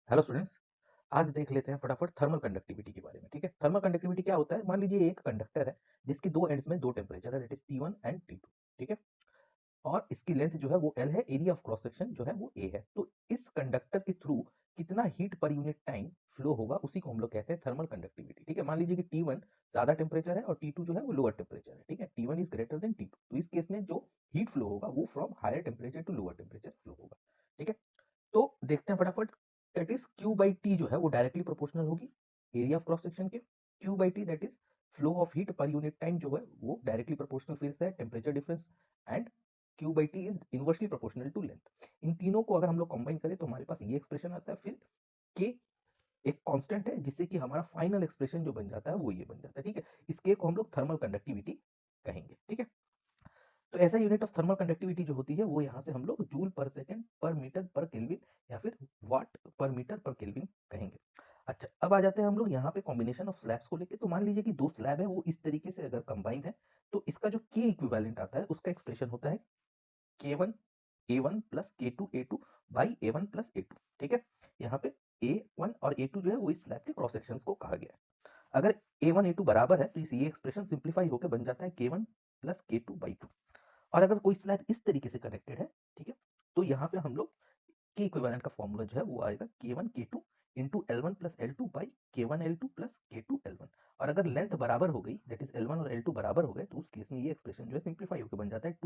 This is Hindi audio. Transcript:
Hello students. आज देख लेते हैं फटाफट थर्मल कंडक्टिविटी के बारे में। ठीक है, थर्मल कंडक्टिविटी क्या होता है? मान लीजिए एक कंडक्टर है जिसकी दो एंड्स में दो टेम्परेचर है, that is T1 and T2। ठीक है, और इसकी लेंथ जो है वो L है, एरिया ऑफ क्रॉस सेक्शन जो है वो A है। तो इस कंडक्टर के थ्रू कितना heat per unit time flow होगा उसी को हम लोग कहते हैं थर्मल कंडक्टिविटी। ठीक है, मान लीजिए कि T1 ज्यादा टेम्परेचर है और T2 जो है वो लोअर टेम्परेचर है। ठीक है, T1 is greater than T2, तो इस केस में जो हीट फ्लो होगा वो from higher temperature to lower temperature flow होगा। ठीक है, तो देखते हैं फटाफट। That is Q by T जो है वो डायरेक्टली प्रोपोर्शनल होगी एरिया ऑफ क्रॉस सेक्शन के। Q by T that is flow of heat per unit time जो है वो डायरेक्टली प्रोपोर्शनल फिर से है temperature difference. And Q by T is inversely proportional to length. इन तीनों को अगर हम लोग कंबाइन करें तो हमारे पास ये एक्सप्रेशन आता है। फिर के एक कांस्टेंट है जिससे कि हमारा फाइनल एक्सप्रेशन जो बन जाता है वो ये बन जाता है। ठीक है, इस के को हम लोग थर्मल कंडक्टिविटी कहेंगे। ठीक है, तो ऐसा यूनिट ऑफ थर्मल कंडक्टिविटी जो होती है वो यहाँ से हम लोग जूल पर सेकंड पर मीटर पर केल्विन या फिर वाट पर मीटर पर केल्विन कहेंगे। अच्छा, अब आ जाते हैं हम लोग यहाँ पे कॉम्बिनेशन ऑफ स्लैब्स को लेके। तो मान लीजिए कि दो स्लैब है वो इस तरीके से अगर कंबाइन है तो इसका जो के इक्विवेलेंट आता है उसका एक्सप्रेशन होता है K1 A1 plus K2 A2 by A1 plus A2। ठीक है, यहाँ पे A1 और A2 जो है वो इस स्लैब के क्रॉस सेक्शंस को कहा गया है। अगर A1 A2 बराबर है तो इस ये एक्सप्रेशन सिंप्लीफाई होकर बन जाता है K1 प्लस K2/2। और अगर कोई स्लैब इस तरीके से कनेक्टेड है, ठीक है, तो यहाँ पे हम लोग के इक्विवेलेंट का फॉर्मूला जो है वो आएगा K1 K2 into L1 plus L2 by K1 L2 plus K2 L1। और अगर लेंथ बराबर हो गई, दैट इज L1 और L2 बराबर हो गए, तो उस केस में ये एक्सप्रेशन जो है सिंप्लीफाई होकर बन जाता है